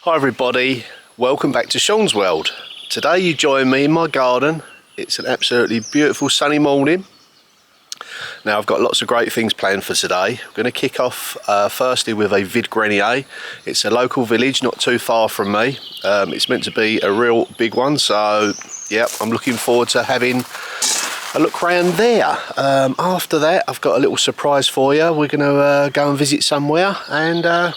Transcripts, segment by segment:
Hi everybody, welcome back to Sean's World. Today you join me in my garden. It's an absolutely beautiful sunny morning. Now I've got lots of great things planned for today. I'm going to kick off firstly with a vide grenier. It's a local village not too far from me. It's meant to be a real big one, so yeah, I'm looking forward to having a look round there. After that I've got a little surprise for you. We're going to go and visit somewhere, and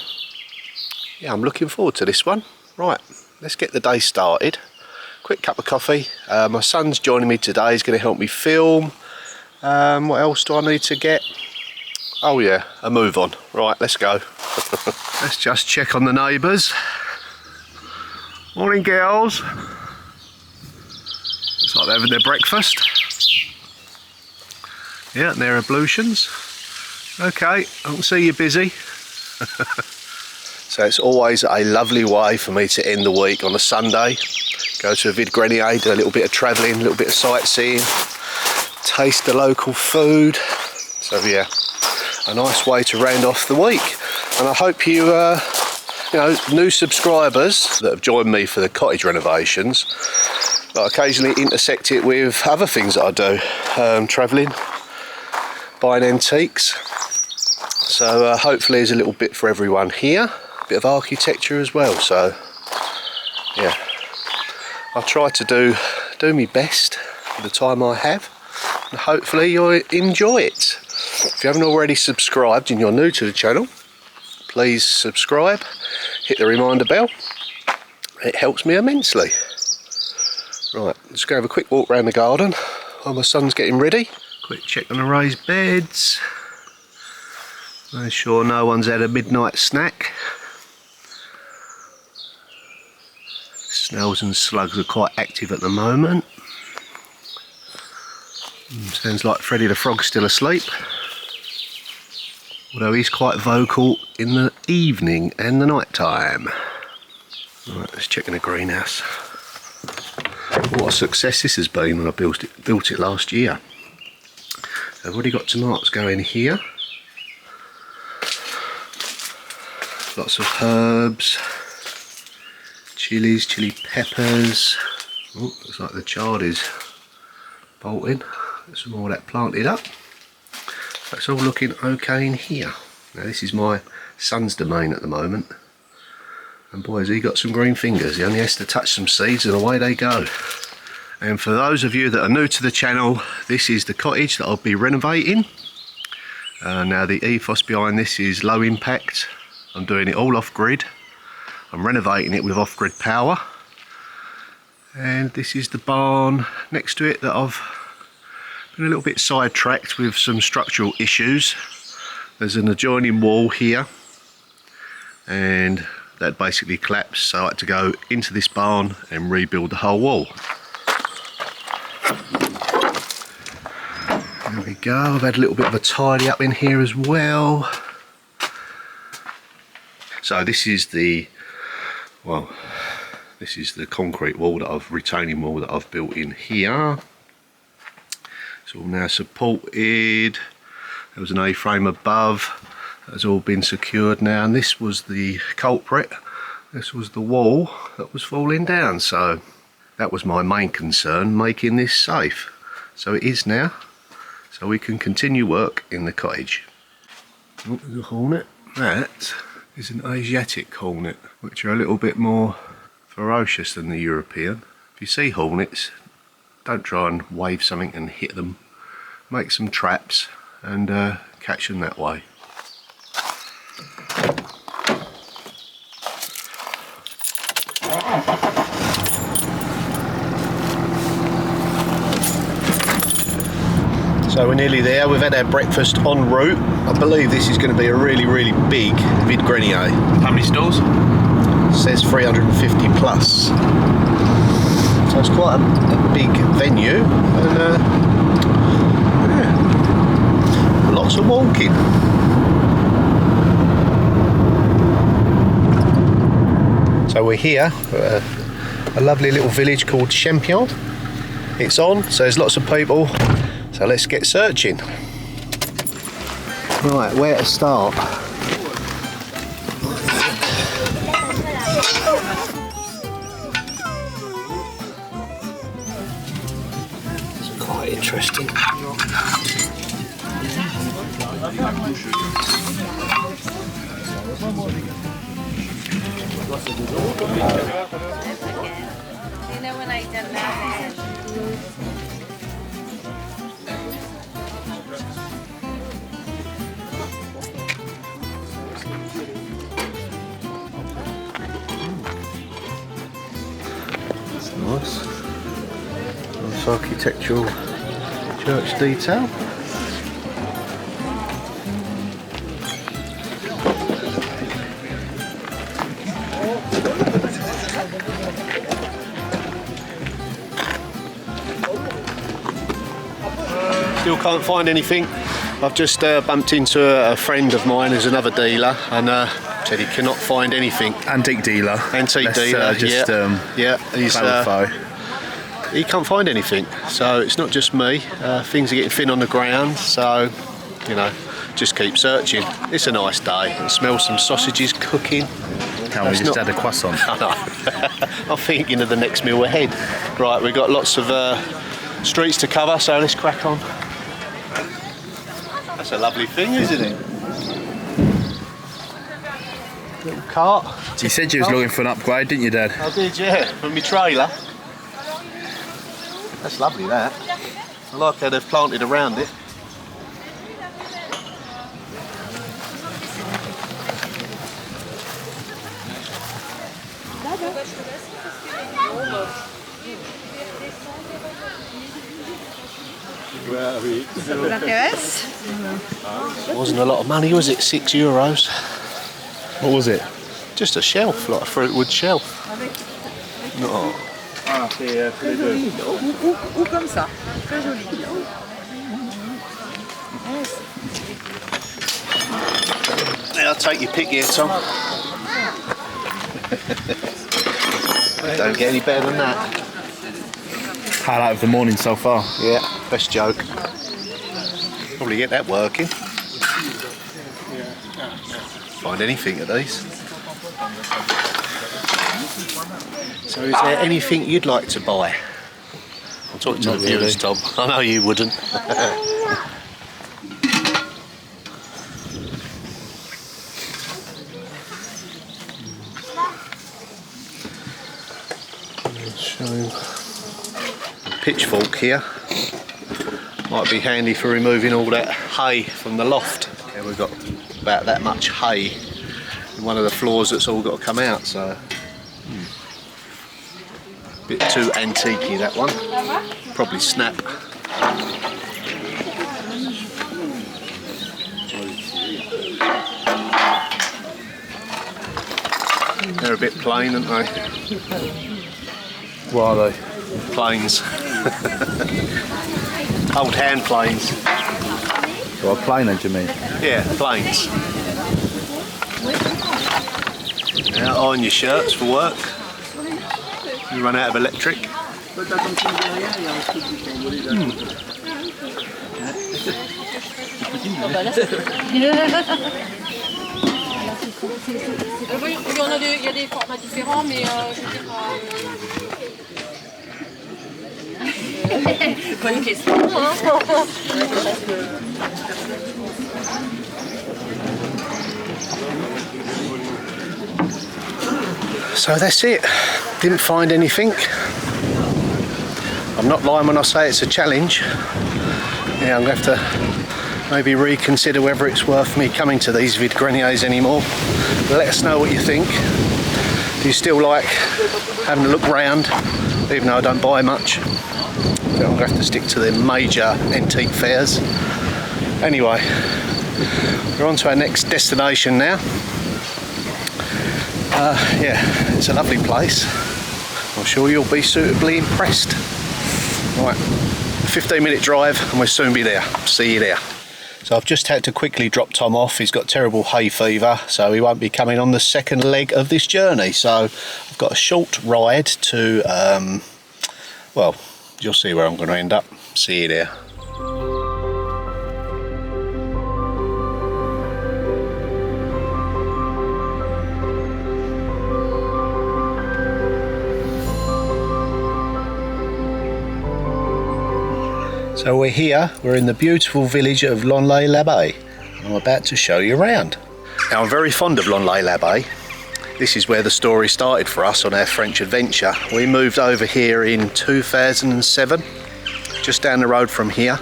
yeah, I'm looking forward to this one. Right, let's get the day started. Quick cup of coffee. My son's joining me today. He's going to help me film. What else do I need to get? Oh yeah, a move on. Right, let's go. Let's just check on the neighbours. Morning, girls. Looks like they're having their breakfast. Yeah, and their ablutions. Okay, I can see you're busy. So it's always a lovely way for me to end the week on a Sunday. Go to a vide grenier, do a little bit of travelling, a little bit of sightseeing, taste the local food. So yeah, a nice way to round off the week. And I hope you, new subscribers that have joined me for the cottage renovations, I occasionally intersect it with other things that I do, travelling, buying antiques. So hopefully there's a little bit for everyone here. Bit of architecture as well, so yeah, I'll try to do my best for the time I have, and hopefully you'll enjoy it. If you haven't already subscribed and you're new to the channel, please subscribe, hit the reminder bell, it helps me immensely. Right, let's go have a quick walk around the garden while my son's getting ready. Quick check on the raised beds, make sure no one's had a midnight snack. Snails and slugs are quite active at the moment. Sounds like Freddy the Frog's still asleep, although he's quite vocal in the evening and the night time. Right, let's check in the greenhouse. What a success this has been when I built it last year. I've already got tomatoes going here. Lots of herbs. Chilies, chili peppers. Oh, looks like the chard is bolting. There's some more of that planted up. That's all looking okay in here. Now this is my son's domain at the moment, and boy has he got some green fingers. He only has to touch some seeds and away they go. And for those of you that are new to the channel, this is the cottage that I'll be renovating. Now the ethos behind this is low impact. I'm doing it all off grid. I'm renovating it with off-grid power, and this is the barn next to it that I've been a little bit sidetracked with some structural issues. There's an adjoining wall here, and that basically collapsed, so I had to go into this barn and rebuild the whole wall. There we go. I've had a little bit of a tidy up in here as well. So this is the concrete wall retaining wall that I've built in here. It's all now supported. There was an A-frame above. That's all been secured now, and this was the culprit. This was the wall that was falling down, so that was my main concern, making this safe. So it is now, so we can continue work in the cottage. Oh, there's a hornet. That is an Asiatic hornet, which are a little bit more ferocious than the European. If you see hornets, don't try and wave something and hit them. Make some traps and catch them that way. So we're nearly there. We've had our breakfast en route. I believe this is going to be a really big vide grenier. How many stalls? It says 350 plus. So it's quite a big venue, and yeah, lots of walking. So we're here, a lovely little village called Champion. It's on, so there's lots of people. So let's get searching. Right, where to start? interesting. That's nice. Nice architectural church detail. Still can't find anything. I've just bumped into a friend of mine who's another dealer and said he cannot find anything. Antique dealer. Antique dealer, yeah. He's he can't find anything. So it's not just me. Things are getting thin on the ground. So, you know, just keep searching. It's a nice day. I smell some sausages cooking. Can we just add a croissant? I'm thinking of the next meal ahead. Right, we've got lots of streets to cover, so let's crack on. That's a lovely thing, isn't it? Little cart. You said you was looking for an upgrade, didn't you, Dad? I did, yeah, from my trailer. That's lovely, that. I like how they've planted around it. It wasn't a lot of money, was it? €6. What was it? Just a shelf, like a fruitwood shelf. No. Ou comme ça, très joli. I'll take your pick here, Tom. Don't get any better than that. Highlight of the morning so far. Yeah, best joke. Probably get that working. Find anything of these. So is there anything you'd like to buy? I'm talking to the viewers, Tom. I know you wouldn't. Show pitchfork here. Might be handy for removing all that hay from the loft. Yeah, we've got about that much hay in one of the floors that's all got to come out, so bit too antique-y, that one. Probably snap. They're a bit plain, aren't they? What are they? Planes. Old hand planes. What, a plane, do you mean? Yeah, planes. Now iron your shirts for work. You run out of electric. Oui, il y a des formats différents, mais je veux dire. Bonne question. So that's it. Didn't find anything. I'm not lying when I say it's a challenge. Yeah, I'm going to have to maybe reconsider whether it's worth me coming to these vide greniers anymore. Let us know what you think. Do you still like having a look round, even though I don't buy much? I'm going to have to stick to the major antique fairs. Anyway, we're on to our next destination now. Yeah, it's a lovely place. I'm sure you'll be suitably impressed. Right, 15-minute drive and we'll soon be there. See you there. So I've just had to quickly drop Tom off. He's got terrible hay fever, so he won't be coming on the second leg of this journey. So I've got a short ride to, well, you'll see where I'm going to end up. See you there. So we're here, we're in the beautiful village of Lonlay-l'Abbé. I'm about to show you around. Now I'm very fond of Lonlay-l'Abbé. This is where the story started for us on our French adventure. We moved over here in 2007, just down the road from here.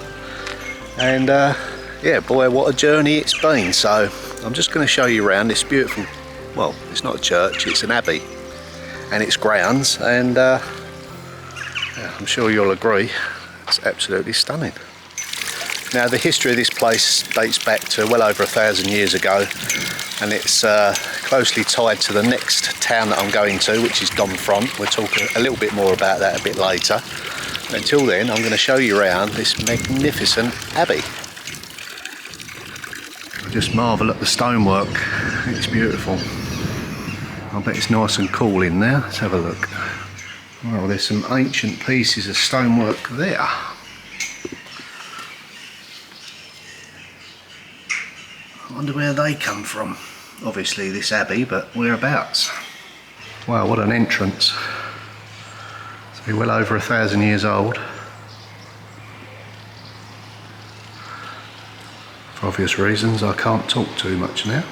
And yeah, boy, what a journey it's been. So I'm just going to show you around this beautiful, well, it's not a church, it's an abbey and its grounds, and yeah, I'm sure you'll agree, it's absolutely stunning. Now the history of this place dates back to well over 1,000 years ago, and it's closely tied to the next town that I'm going to, which is Domfront. We'll talk a little bit more about that a bit later. But until then, I'm going to show you around this magnificent abbey. I just marvel at the stonework, it's beautiful. I bet it's nice and cool in there. Let's have a look. Well, there's some ancient pieces of stonework there. I wonder where they come from. Obviously this abbey, but whereabouts? Wow, what an entrance. It's been well over 1,000 years old. For obvious reasons, I can't talk too much now.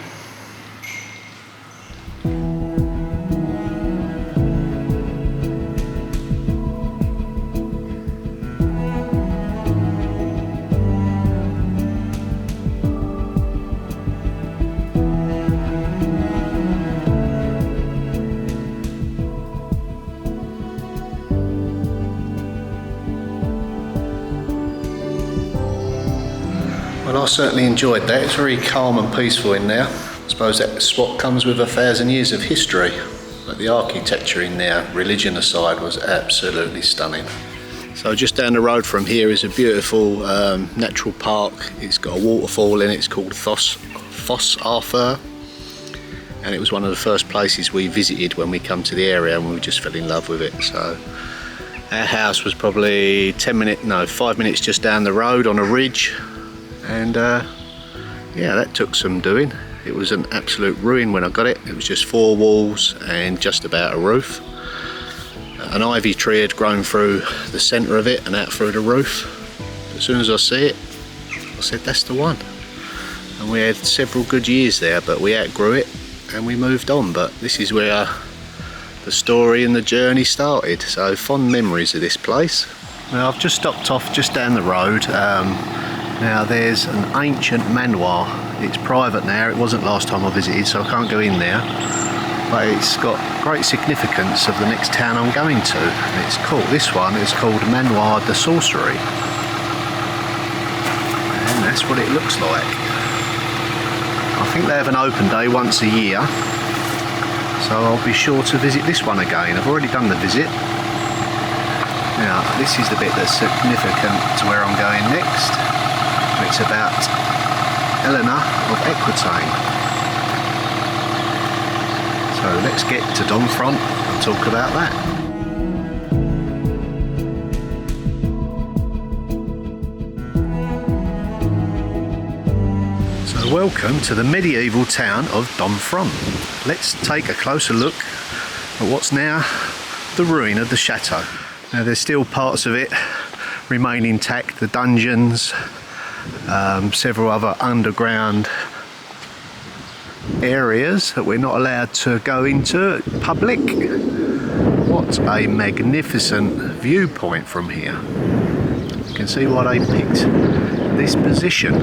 Well, I certainly enjoyed that. It's very calm and peaceful in there. I suppose that's what comes with 1,000 years of history. But the architecture in there, religion aside, was absolutely stunning. So just down the road from here is a beautiful natural park. It's got a waterfall in it. It's called Foss Arthur. And it was one of the first places we visited when we come to the area, and we just fell in love with it. So our house was probably 5 minutes just down the road on a ridge. And yeah, that took some doing. It was an absolute ruin when I got it. It was just 4 walls and just about a roof. An ivy tree had grown through the centre of it and out through the roof. As soon as I see it, I said that's the one. And we had several good years there, but we outgrew it and we moved on. But this is where the story and the journey started. So fond memories of this place. Now I've just stopped off just down the road. Now there's an ancient manoir. It's private now, it wasn't last time I visited, so I can't go in there. But it's got great significance of the next town I'm going to. It's called, this one is called Manoir de Sorcery. And that's what it looks like. I think they have an open day once a year, so I'll be sure to visit this one again. I've already done the visit. Now this is the bit that's significant to where I'm going next. It's about Eleanor of Aquitaine. So let's get to Domfront and talk about that. So welcome to the medieval town of Domfront. Let's take a closer look at what's now the ruin of the chateau. Now there's still parts of it remain intact, the dungeons, several other underground areas that we're not allowed to go into public. What a magnificent viewpoint from here. You can see why they picked this position.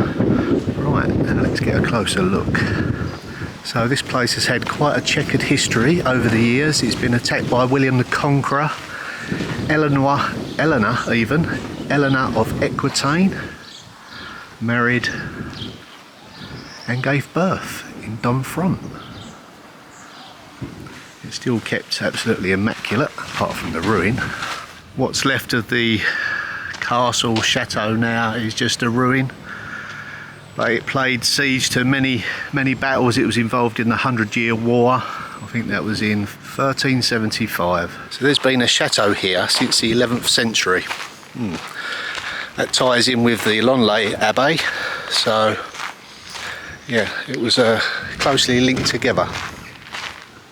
Right, now let's get a closer look. So this place has had quite a checkered history over the years. It's been attacked by William the Conqueror, Eleanor of Aquitaine, married and gave birth in Domfront. It's still kept absolutely immaculate, apart from the ruin. What's left of the castle, chateau now is just a ruin. But it played siege to many battles. It was involved in the 100-Year War. I think that was in 1375. So there's been a chateau here since the 11th century. That ties in with the Lonlay-l'Abbé, so yeah, it was closely linked together.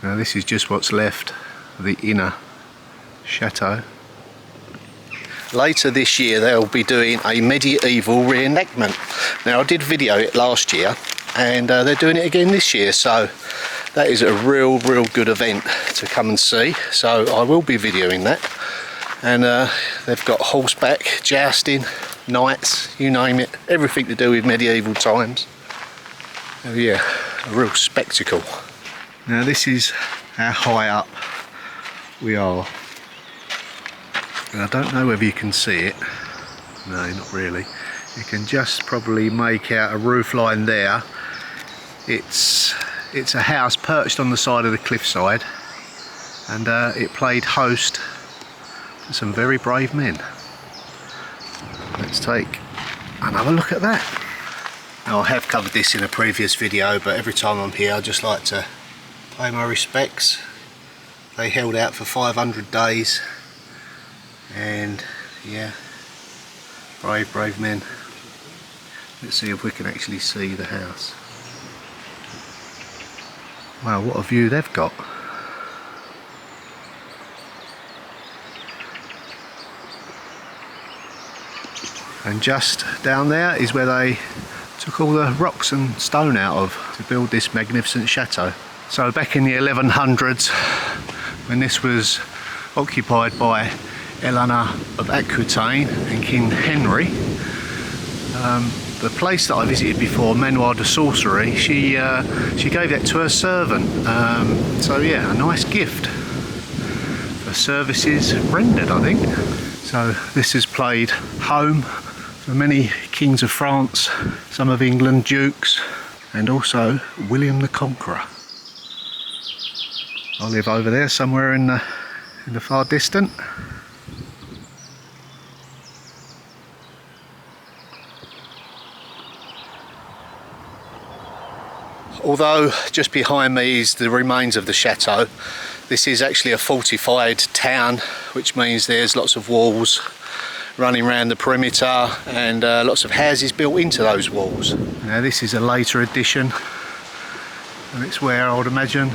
Now this is just what's left of the inner chateau. later this year they'll be doing a medieval reenactment. Now I did video it last year and they're doing it again this year, so that is a real good event to come and see. So I will be videoing that, and they've got horseback, jousting, knights, you name it, everything to do with medieval times. Oh yeah, a real spectacle. Now this is how high up we are. And I don't know whether you can see it. No, not really. You can just probably make out a roof line there. It's a house perched on the side of the cliffside, and it played host to some very brave men. Let's take another look at that. Now I have covered this in a previous video, but every time I'm here I just like to pay my respects. They held out for 500 days. And yeah, brave men. Let's see if we can actually see the house. Wow, what a view they've got. And just down there is where they took all the rocks and stone out of to build this magnificent chateau. So back in the 1100s, when this was occupied by Eleanor of Aquitaine and King Henry, the place that I visited before, Manoir de Sorcery, she gave that to her servant. So yeah, a nice gift for services rendered, I think. So this has played home for many kings of France, some of England, dukes, and also William the Conqueror. I live over there somewhere in the far distant. Although just behind me is the remains of the chateau, this is actually a fortified town, which means there's lots of walls running around the perimeter and lots of houses built into those walls. Now this is a later addition, and it's where I would imagine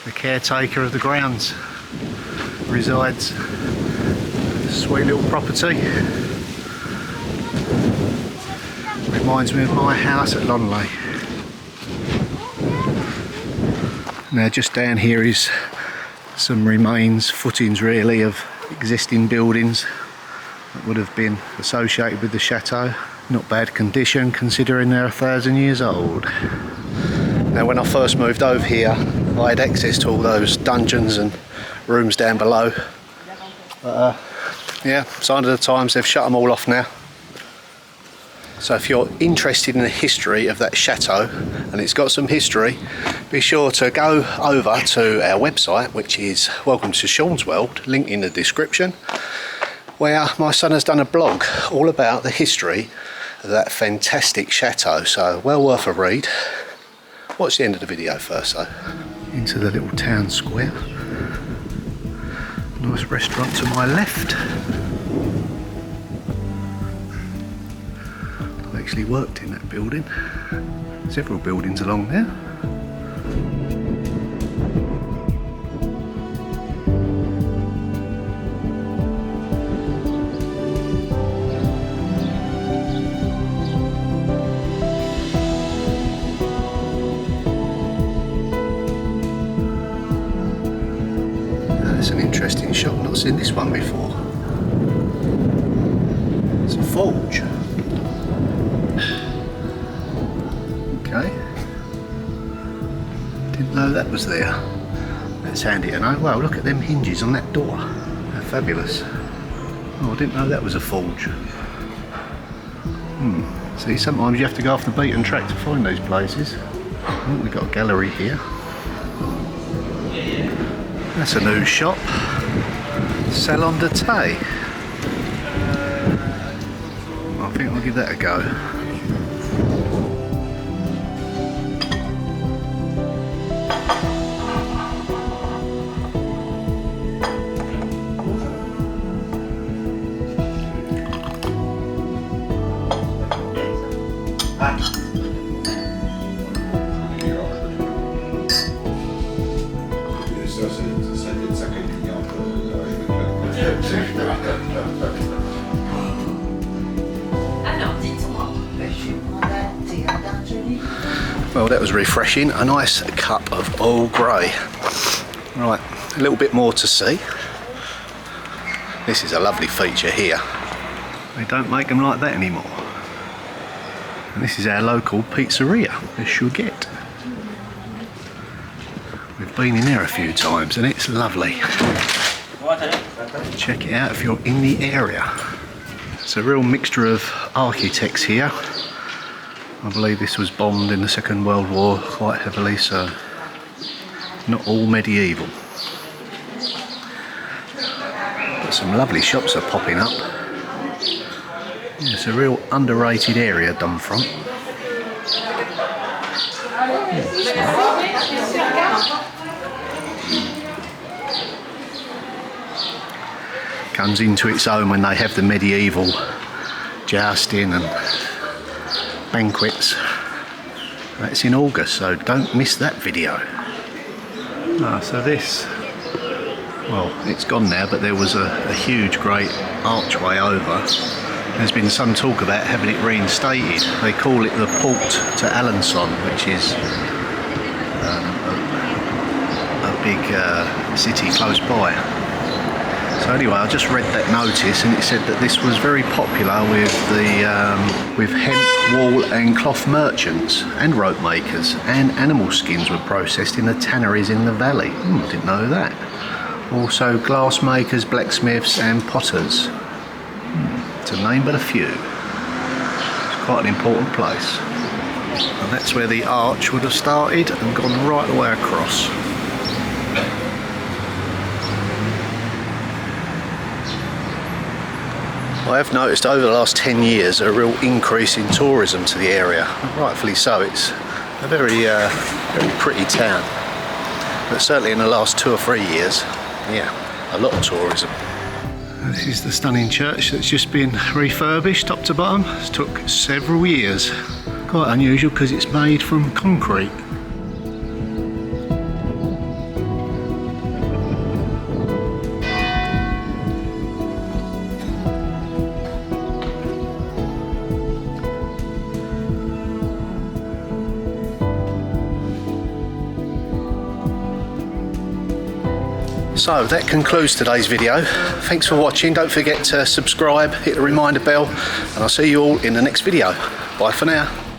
the caretaker of the grounds resides. Sweet little property. Reminds me of my house at Lonley. Now just down here is some remains, footings really, of existing buildings that would have been associated with the chateau. Not bad condition considering they're 1,000 years old. Now when I first moved over here I had access to all those dungeons and rooms down below. But yeah, sign of the times, they've shut them all off now. So if you're interested in the history of that chateau, and it's got some history, be sure to go over to our website, which is Welcome to Sean's World, link in the description, where my son has done a blog all about the history of that fantastic chateau. So well worth a read. Watch the end of the video first though. Into the little town square. Nice restaurant to my left. Actually worked in that building. Several buildings along there. Now, that's an interesting shop. Not seen this one before. It's a forge. Okay, didn't know that was there. That's handy to know. Wow, look at them hinges on that door. They're fabulous. Oh, I didn't know that was a forge. See, sometimes you have to go off the beaten track to find these places. Oh, we've got a gallery here. That's a new shop. Salon de Thé. I think I'll give that a go. that was refreshing. A nice cup of Earl Grey. Right, a little bit more to see. This is a lovely feature here. They don't make them like that anymore. And this is our local pizzeria, the Chouguette. We've been in there a few times and it's lovely. Check it out if you're in the area. It's a real mixture of architects here. I believe this was bombed in the Second World War quite heavily, so not all medieval. But some lovely shops are popping up. Yeah, it's a real underrated area, Dumfront. Comes into its own when they have the medieval jousting and banquets. That's in August, so don't miss that video. So this, well, it's gone now, but there was a huge great archway over. There's been some talk about having it reinstated. They call it the Port to Alençon, which is a big city close by. So anyway, I just read that notice and it said that this was very popular with the with hemp, wool and cloth merchants and rope makers, and animal skins were processed in the tanneries in the valley. Didn't know that. Also glass makers, blacksmiths and potters. To name but a few. It's quite an important place. And that's where the arch would have started and gone right the way across. I have noticed over the last 10 years a real increase in tourism to the area. Rightfully so, it's a very pretty town. But certainly in the last 2 or 3 years, yeah, a lot of tourism. This is the stunning church that's just been refurbished top to bottom. It took several years. Quite unusual because it's made from concrete. So that concludes today's video. Thanks for watching. Don't forget to subscribe, hit the reminder bell, and I'll see you all in the next video. Bye for now.